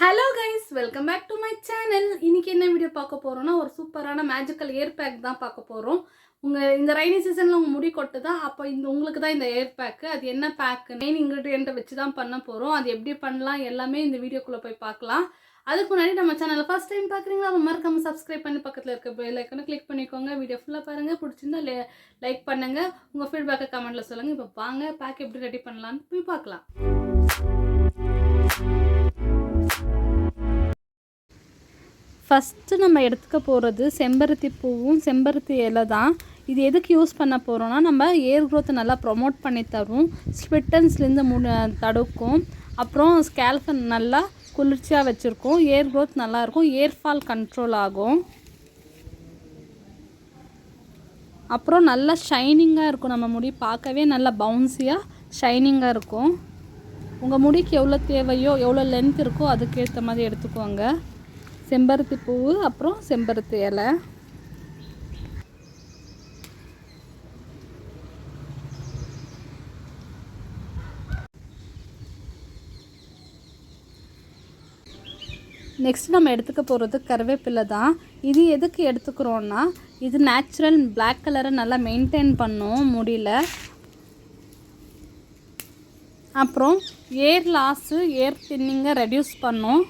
Hello guys, welcome back to my channel. இன்னைக்கு என்ன video பார்க்க போகிறோன்னா, ஒரு சூப்பரான மேஜிக்கல் ஏர் பேக் தான் பார்க்க போகிறோம். இந்த ரைனி சீசனில் உங்கள் முடி கொட்டுதா, அப்போ உங்களுக்கு தான் இந்த ஏர் பேக்கு. அது என்ன பேக்கு, மெயின் இன்க்ரீடியண்ட்டை வச்சு தான் பண்ண போகிறோம். அது எப்படி பண்ணலாம் எல்லாமே இந்த வீடியோக்குள்ளே போய் பார்க்கலாம். அதுக்கு முன்னாடி நம்ம சேனலை ஃபஸ்ட் டைம் பார்க்குறீங்களா, மறக்காம சப்ஸ்கிரைப் பண்ணி பக்கத்தில் இருக்க பெல் ஐக்கனை கிளிக் பண்ணிக்கோங்க. வீடியோ ஃபுல்லாக பாருங்கள், பிடிச்சிருந்தா லைக் பண்ணுங்கள், உங்கள் ஃபீட்பேக்கை கமெண்ட்டில் சொல்லுங்கள். இப்போ வாங்க பேக் எப்படி ரெடி பண்ணலான்னு போய் பார்க்கலாம். ஃபஸ்ட்டு நம்ம எடுத்துக்க போகிறது செம்பருத்தி பூவும் செம்பருத்தி இலை தான். இது எதுக்கு யூஸ் பண்ண போகிறோன்னா, நம்ம ஏர் க்ரோத்தை நல்லா ப்ரொமோட் பண்ணி தரும், ஸ்பிட்டன்ஸ்லேருந்து தடுக்கும், அப்புறம் ஸ்கேல்ஃபை நல்லா குளிர்ச்சியாக வச்சுருக்கோம், ஏர் க்ரோத் நல்லாயிருக்கும், ஏர் ஃபால் கண்ட்ரோல் ஆகும், அப்புறம் நல்லா ஷைனிங்காக இருக்கும். நம்ம முடி பார்க்கவே நல்லா பவுன்ஸியாக ஷைனிங்காக இருக்கும். உங்கள் முடிக்கு எவ்வளோ தேவையோ, எவ்வளோ லென்த் இருக்கோ அதுக்கேற்ற மாதிரி எடுத்துக்கோங்க. செம்பருத்தி பூ, அப்புறம் செம்பருத்தி இலை. நெக்ஸ்ட் நம்ம எடுத்துக்க போகிறது கருவேப்பிலை தான். இது எதுக்கு எடுத்துக்கிறோன்னா, இது நேச்சுரல் பிளாக் கலரை நல்லா மெயின்டைன் பண்ணும் முடியல. அப்புறம் ஏர் லாஸு, ஏர் தின்னிங்கை ரெடியூஸ் பண்ணும்.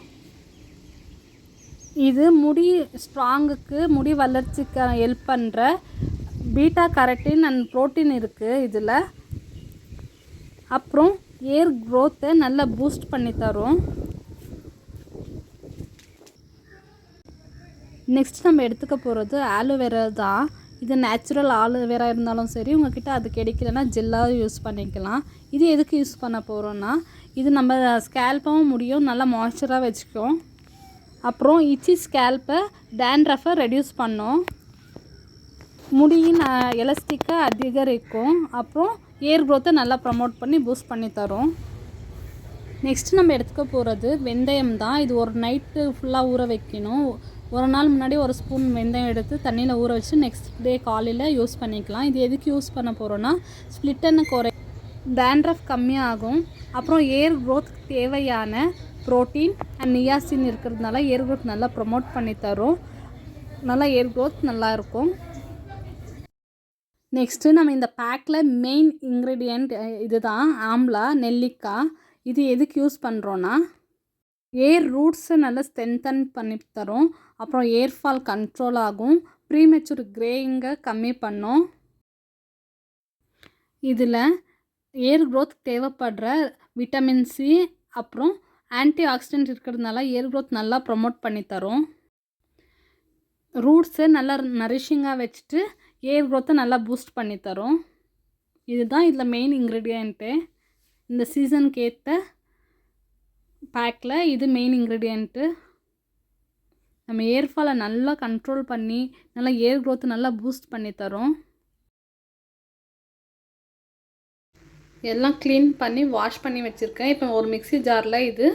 இது முடி ஸ்ட்ராங்குக்கு, முடி வளர்ச்சிக்கு ஹெல்ப் பண்ணுற பீட்டா கரோட்டின் அண்ட் ப்ரோட்டீன் இருக்குது இதில். அப்புறம் ஏர் க்ரோத்தை நல்லா பூஸ்ட் பண்ணி தரும். நெக்ஸ்ட் நம்ம எடுத்துக்க போகிறது ஆலோவேரா தான். இது நேச்சுரல் ஆலோவேரா இருந்தாலும் சரி, உங்கள்கிட்ட அது கிடைக்கலன்னா ஜெல்லாக யூஸ் பண்ணிக்கலாம். இது எதுக்கு யூஸ் பண்ண போகிறோன்னா, இது நம்ம ஸ்கேல்பாகவும் முடியும் நல்லா மாய்ஸ்சராக வச்சுக்கும். அப்புறம் இச்சி ஸ்கேல்பை, டேண்ட்ரஃபை ரெடியூஸ் பண்ணும், முடியின் எலாஸ்டிக்கை அதிகரிக்கும், அப்புறம் ஏர் க்ரோத்தை நல்லா ப்ரமோட் பண்ணி பூஸ்ட் பண்ணி தரும். நெக்ஸ்ட் நம்ம எடுத்துக்க போகிறது வெந்தயம் தான். இது ஒரு நைட்டு ஃபுல்லாக ஊற வைக்கணும். ஒரு நாள் முன்னாடி ஒரு ஸ்பூன் வெந்தயம் எடுத்து தண்ணியில் ஊற வச்சு நெக்ஸ்ட் டே காலையில் யூஸ் பண்ணிக்கலாம். இது எதுக்கு யூஸ் பண்ண போகிறோன்னா, ஸ்ப்ளிட்டன்னு டேண்ட்ரஃப் கம்மியாகும், அப்புறம் ஏர் க்ரோத் தேவையான ப்ரோட்டீன் அண்ட் நியாசின் இருக்கிறதுனால ஏர் க்ரோத் நல்லா ப்ரொமோட் பண்ணி தரும், நல்லா ஏர் க்ரோத் நல்லாயிருக்கும். நெக்ஸ்ட்டு நம்ம இந்த பேக்கில் மெயின் இன்க்ரீடியண்ட் இது தான், ஆம்லா, நெல்லிக்காய். இது எதுக்கு யூஸ் பண்ணுறோன்னா, ஏர் ரூட்ஸை நல்லா ஸ்ட்ரென்தன் பண்ணி தரும், அப்புறம் ஏர் ஃபால் கண்ட்ரோல் ஆகும், ப்ரீமெச்சூர் க்ரேயிங்கை கம்மி பண்ணும். இதில் ஏர் க்ரோத் தேவைப்படுற விட்டமின் சி அப்புறம் ஆன்டி ஆக்சிடென்ட் இருக்கிறதுனால ஏர் க்ரோத் நல்லா ப்ரொமோட் பண்ணி தரும். ரூட்ஸை நல்லா நரிஷிங்காக வச்சுட்டு ஏர் க்ரோத்தை நல்லா பூஸ்ட் பண்ணி தரும். இதுதான் இதில் மெயின் இன்க்ரீடியண்ட்டு. இந்த சீசனுக்கு ஏற்ற பேக்கில் இது மெயின் இன்க்ரீடியண்ட்டு. நம்ம ஏர் ஃபாலை நல்லா கண்ட்ரோல் பண்ணி நல்லா ஏர் க்ரோத்தை நல்லா பூஸ்ட் பண்ணி தரும். எல்லாம் க்ளீன் பண்ணி வாஷ் பண்ணி வச்சுருக்கேன். இப்போ ஒரு மிக்ஸி ஜாரில் இது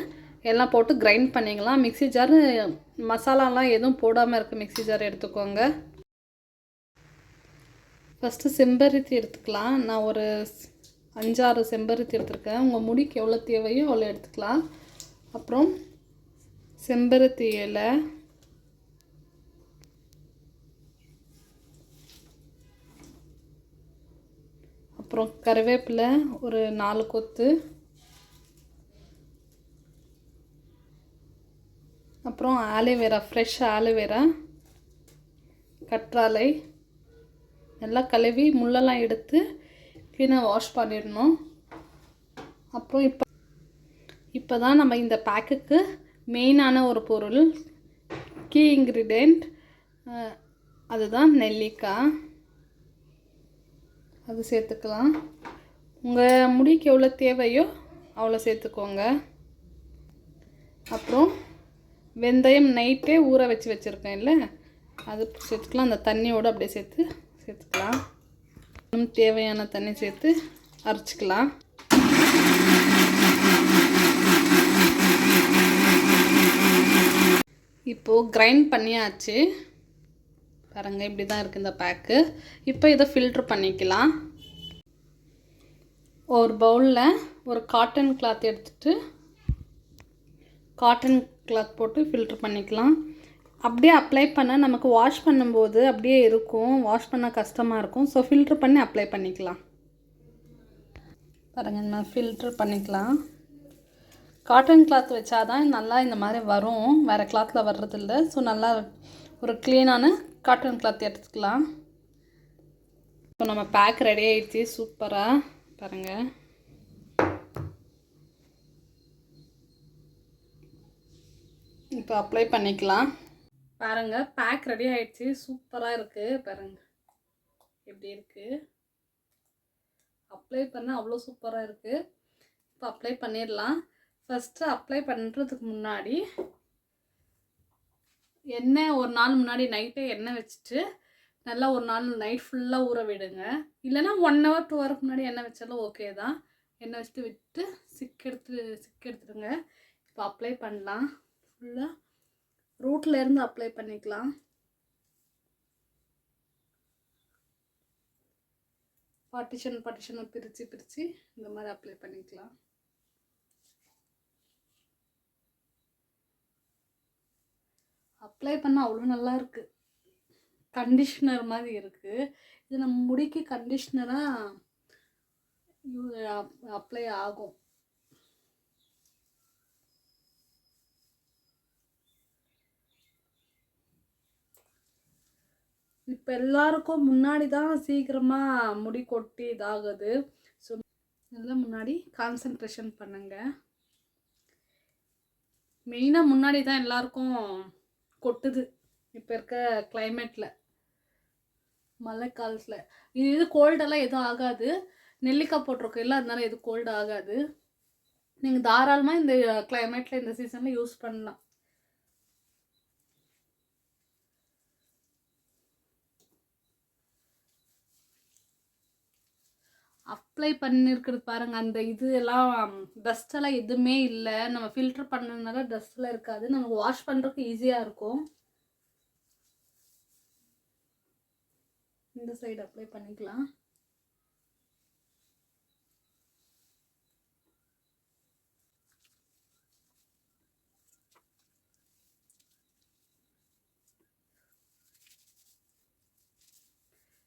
எல்லாம் போட்டு கிரைண்ட் பண்ணிக்கலாம். மிக்ஸி ஜார் மசாலாலாம் எதுவும் போடாமல் இருக்க மிக்ஸி ஜார் எடுத்துக்கோங்க. ஃபஸ்ட்டு செம்பருத்தி எடுத்துக்கலாம். நான் ஒரு 5-6 செம்பருத்தி எடுத்துருக்கேன். உங்கள் முடிக்கு எவ்வளோ தேவையோ அவ்வளோ எடுத்துக்கலாம். அப்புறம் செம்பருத்தி இலை, அப்புறம் கருவேப்பிலை ஒரு 4 கொத்து, அப்புறம் ஆலோவேரா, ஃப்ரெஷ் ஆலோவேரா, கற்றாழை எல்லாம் கழுவி முள்ளெல்லாம் எடுத்து க்ளீனாக வாஷ் பண்ணிடணும். அப்புறம் இப்போ தான் நம்ம இந்த பேக்குக்கு மெயினான ஒரு பொருள், கீ இன்க்ரீடியண்ட், அதுதான் நெல்லிக்காய். அது சேர்த்துக்கலாம். உங்கள் முடிக்கு எவ்வளோ தேவையோ அவ்வளோ சேர்த்துக்கோங்க. அப்புறம் வெந்தயம் நைட்டே ஊற வச்சுருக்கேன் இல்லை, அது சேர்த்துக்கலாம். அந்த தண்ணியோடு அப்படியே சேர்த்துக்கலாம். தேவையான தண்ணி சேர்த்து அரைச்சிக்கலாம். இப்போது கிரைண்ட் பண்ணியாச்சு பாருங்கள், இப்படி தான் இருக்குது இந்த பேக்கு. இப்போ இதை ஃபில்ட்ரு பண்ணிக்கலாம். ஒரு பவுலில் ஒரு காட்டன் கிளாத் எடுத்துகிட்டு காட்டன் கிளாத் போட்டு ஃபில்ட்ரு பண்ணிக்கலாம். அப்படியே அப்ளை பண்ண நமக்கு வாஷ் பண்ணும்போது அப்படியே இருக்கும், வாஷ் பண்ண கஷ்டமாக இருக்கும். ஸோ ஃபில்ட்ரு பண்ணி அப்ளை பண்ணிக்கலாம். பாருங்கள், நம்ம ஃபில்ட்ரு பண்ணிக்கலாம். காட்டன் கிளாத் வச்சா தான் நல்லா இந்த மாதிரி வரும், வேறு கிளாத்தில் வர்றதில்ல. ஸோ நல்லா ஒரு க்ளீனான காட்டன் கிளாத் எடுத்துக்கலாம். இப்போ நம்ம பேக் ரெடி ஆகிடுச்சு சூப்பராக. பாருங்கள், இப்போ அப்ளை பண்ணிக்கலாம். பாருங்கள், பேக் ரெடி ஆகிடுச்சு சூப்பராக இருக்குது. பாருங்கள் எப்படி இருக்குது, அப்ளை பண்ண அவ்வளோ சூப்பராக இருக்குது. இப்போ அப்ளை பண்ணிடலாம். ஃபஸ்ட்டு அப்ளை பண்ணுறதுக்கு முன்னாடி எண்ணெய் ஒரு நாள் முன்னாடி நைட்டே எண்ணெய் வச்சுட்டு நல்லா ஒரு நாள் நைட் ஃபுல்லாக ஊற விடுங்க. இல்லைனா 1 hour 2 hour முன்னாடி எண்ணெய் வச்சாலும் ஓகே தான். எண்ணெய் வச்சுட்டு விட்டு சிக்கு எடுத்துடுங்க. இப்போ அப்ளை பண்ணலாம். ஃபுல்லாக ரூட்லேருந்து அப்ளை பண்ணிக்கலாம். பார்ட்டிஷனை பிரித்து இந்த மாதிரி அப்ளை பண்ணிக்கலாம். அப்ளை பண்ண அவ்வளோ நல்லா இருக்குது, கண்டிஷ்னர் மாதிரி இருக்குது. இது நம்ம முடிக்கு கண்டிஷ்னராக அப்ளை ஆகும். இப்போ எல்லாருக்கும் முன்னாடி தான் சீக்கிரமாக முடி கொட்டி இதாகுது. ஸோ நல்லா முன்னாடி கான்சன்ட்ரேஷன் பண்ணுங்க. மெயினாக முன்னாடி தான் எல்லாருக்கும் கொட்டுது இப்போ இருக்க கிளைமேட்டில், மழை காலத்தில். இது கோல்டெல்லாம் எதுவும் ஆகாது, நெல்லிக்காய் போட்டிருக்கோம் இல்லை, அதனால எதுவும் கோல்டு ஆகாது. நீங்கள் தாராளமாக இந்த கிளைமேட்டில் இந்த சீசனில் யூஸ் பண்ணலாம். அப்ளை பண்ணியிருக்கிறது பாருங்கள், அந்த இது எல்லாம் டஸ்டெல்லாம் எதுவுமே இல்லை. நம்ம ஃபில்டர் பண்ணதுனால டஸ்டெல்லாம் இருக்காது, நமக்கு வாஷ் பண்ணுறதுக்கு ஈஸியாக இருக்கும். இந்த சைடு அப்ளை பண்ணிக்கலாம்.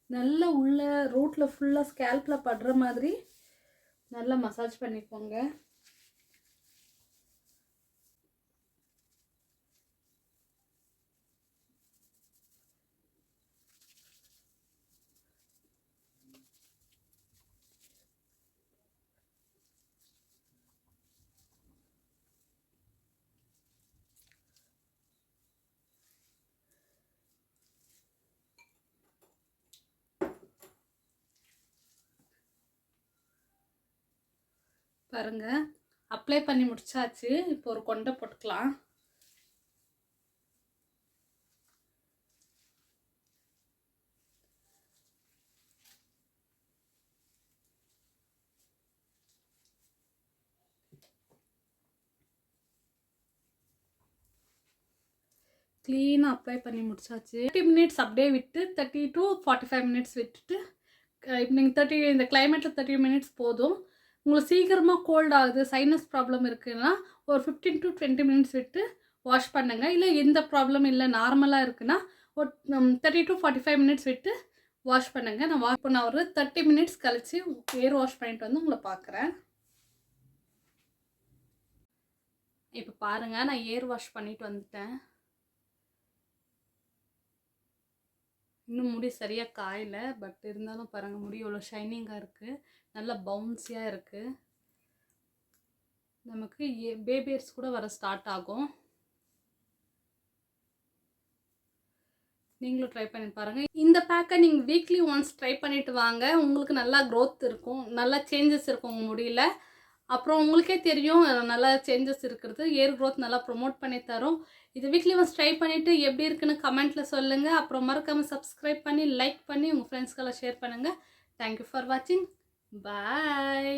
நல்லா உள்ள ரூட்டில் ஃபுல்லாக ஸ்கேல்பில் படுற மாதிரி நல்லா மசாஜ் பண்ணிக்கோங்க. பாருங்க, அப்ளை பண்ணி முடிச்சாச்சு. இப்போ ஒரு கொண்டை போட்டுக்கலாம். க்ளீனாக அப்ளை பண்ணி முடிச்சாச்சு. 30 minutes அப்படியே விட்டு 30 to 45 minutes விட்டுட்டு, இப்போ நீங்கள் இந்த கிளைமேட்டில் 30 minutes போதும். உங்களுக்கு சீக்கிரமாக கோல்ட் ஆகுது, சைனஸ் ப்ராப்ளம் இருக்குன்னா ஒரு 15 to 20 minutes விட்டு வாஷ் பண்ணுங்கள். இல்லை எந்த ப்ராப்ளம் இல்லை, நார்மலாக இருக்குன்னா ஒரு 30 to 45 minutes விட்டு வாஷ் பண்ணுங்கள். நான் வாஷ் பண்ண ஒரு 30 minutes கழித்து ஏர் வாஷ் பண்ணிட்டு வந்து உங்களை பார்க்குறேன். இப்போ பாருங்கள், நான் ஏர் வாஷ் பண்ணிட்டு வந்துட்டேன். இன்னும் முடி சரியாக காயலை, பட் இருந்தாலும் பாருங்கள் முடி எவ்வளோ ஷைனிங்காக இருக்குது, நல்லா பவுன்ஸியாக இருக்குது. நமக்கு பேபி ஹேர்ஸ் கூட வர ஸ்டார்ட் ஆகும். நீங்களும் ட்ரை பண்ணி பாருங்கள். இந்த பேக்கை நீங்கள் வீக்லி ஒன்ஸ் ட்ரை பண்ணிவிட்டு வாங்க, உங்களுக்கு நல்லா க்ரோத் இருக்கும், நல்லா சேஞ்சஸ் இருக்கும் உங்கள் முடியல. அப்புறம் உங்களுக்கே தெரியும் நல்லா சேஞ்சஸ் இருக்கிறது. ஏர் க்ரோத் நல்லா ப்ரொமோட் பண்ணி தரும். இது வீக்லி ஒன்ஸ் ட்ரை பண்ணிவிட்டு எப்படி இருக்குன்னு கமெண்ட்டில் சொல்லுங்கள். அப்புறம் மறக்காமல் சப்ஸ்கிரைப் பண்ணி லைக் பண்ணி உங்கள் ஃப்ரெண்ட்ஸ்க்கெல்லாம் ஷேர் பண்ணுங்கள். தேங்க்யூ ஃபார் வாட்சிங். பாய்.